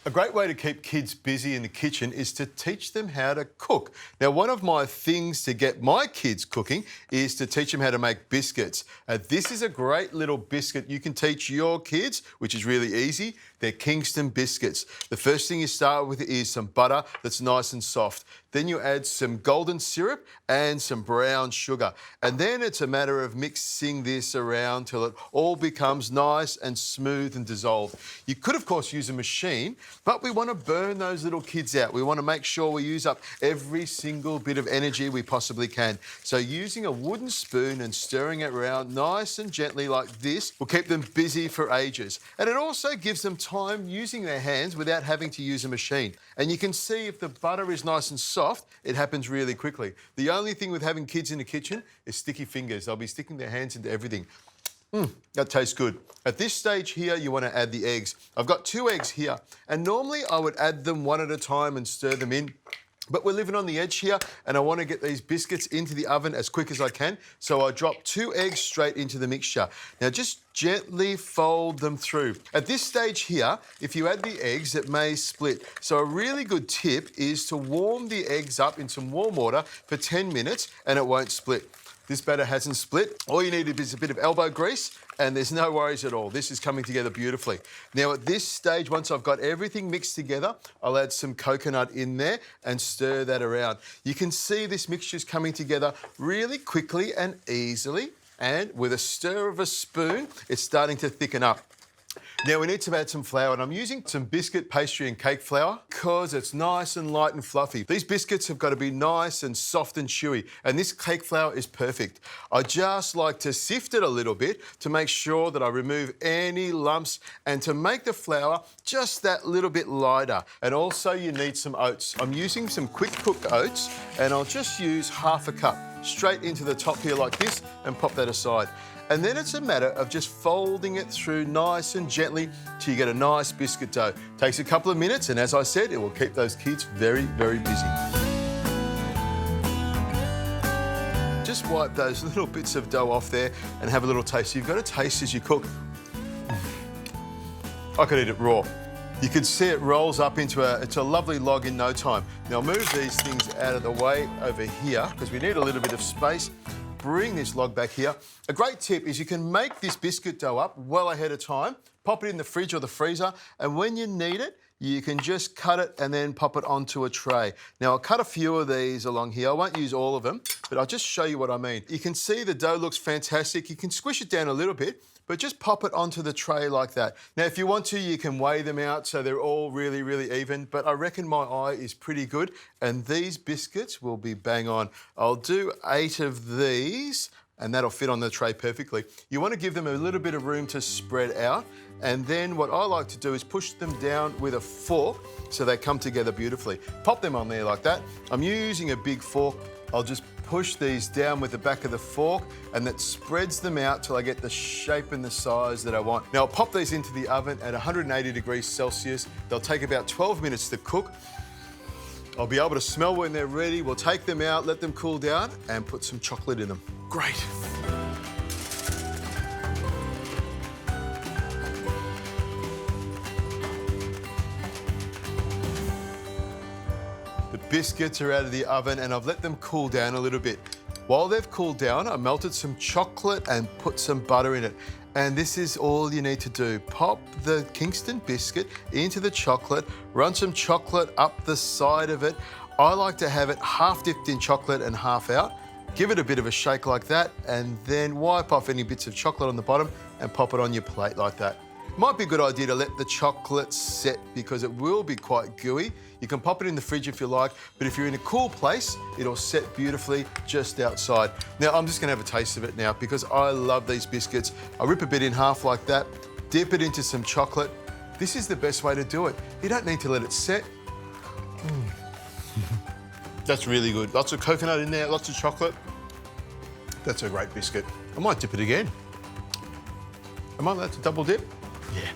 A great way to keep kids busy in the kitchen is to teach them how to cook. Now, one of my things to get my kids cooking is to teach them how to make biscuits. This is a great little biscuit you can teach your kids, which is really easy. They're Kingston biscuits. The first thing you start with is some butter that's nice and soft. Then you add some golden syrup and some brown sugar. And then it's a matter of mixing this around till it all becomes nice and smooth and dissolved. You could, of course, use a machine, but we want to burn those little kids out. We want to make sure we use up every single bit of energy we possibly can. So using a wooden spoon and stirring it around nice and gently like this will keep them busy for ages. And it also gives them time using their hands without having to use a machine. And you can see if the butter is nice and soft, it happens really quickly. The only thing with having kids in the kitchen is sticky fingers. They'll be sticking their hands into everything. That tastes good. At this stage here, you want to add the eggs. I've got 2 eggs here, and normally I would add them one at a time and stir them in. But we're living on the edge here, and I want to get these biscuits into the oven as quick as I can, so I drop 2 eggs straight into the mixture. Now, just gently fold them through. At this stage here, if you add the eggs, it may split. So a really good tip is to warm the eggs up in some warm water for 10 minutes, and it won't split. This batter hasn't split. All you need is a bit of elbow grease, and there's no worries at all. This is coming together beautifully. Now, at this stage, once I've got everything mixed together, I'll add some coconut in there and stir that around. You can see this mixture's coming together really quickly and easily, and with a stir of a spoon, it's starting to thicken up. Now, we need to add some flour, and I'm using some biscuit pastry and cake flour because it's nice and light and fluffy. These biscuits have got to be nice and soft and chewy, and this cake flour is perfect. I just like to sift it a little bit to make sure that I remove any lumps and to make the flour just that little bit lighter. And also you need some oats. I'm using some quick cooked oats, and I'll just use half a cup straight into the top here like this and pop that aside. And then it's a matter of just folding it through nice and gently till you get a nice biscuit dough. Takes a couple of minutes, and as I said, it will keep those kids very, very busy. Just wipe those little bits of dough off there and have a little taste. You've got to taste as you cook. I could eat it raw. You can see it rolls up into a lovely log in no time. Now move these things out of the way over here because we need a little bit of space. Bring this log back here. A great tip is you can make this biscuit dough up well ahead of time, pop it in the fridge or the freezer, and when you need it, you can just cut it and then pop it onto a tray. Now, I'll cut a few of these along here. I won't use all of them, but I'll just show you what I mean. You can see the dough looks fantastic. You can squish it down a little bit, but just pop it onto the tray like that. Now, if you want to, you can weigh them out so they're all really, really even, but I reckon my eye is pretty good, and these biscuits will be bang on. I'll do 8 of these, and that'll fit on the tray perfectly. You want to give them a little bit of room to spread out, and then what I like to do is push them down with a fork so they come together beautifully. Pop them on there like that. I'm using a big fork. I'll just push these down with the back of the fork, and that spreads them out till I get the shape and the size that I want. Now, I'll pop these into the oven at 180 degrees Celsius. They'll take about 12 minutes to cook. I'll be able to smell when they're ready. We'll take them out, let them cool down, and put some chocolate in them. Great. The biscuits are out of the oven, and I've let them cool down a little bit. While they've cooled down, I melted some chocolate and put some butter in it. And this is all you need to do. Pop the Kingston biscuit into the chocolate, run some chocolate up the side of it. I like to have it half dipped in chocolate and half out. Give it a bit of a shake like that, and then wipe off any bits of chocolate on the bottom and pop it on your plate like that. Might be a good idea to let the chocolate set because it will be quite gooey. You can pop it in the fridge if you like, but if you're in a cool place, it'll set beautifully just outside. Now, I'm just gonna have a taste of it now because I love these biscuits. I rip a bit in half like that, dip it into some chocolate. This is the best way to do it. You don't need to let it set. That's really good. Lots of coconut in there, lots of chocolate. That's a great biscuit. I might dip it again. Am I allowed to double dip? Yeah.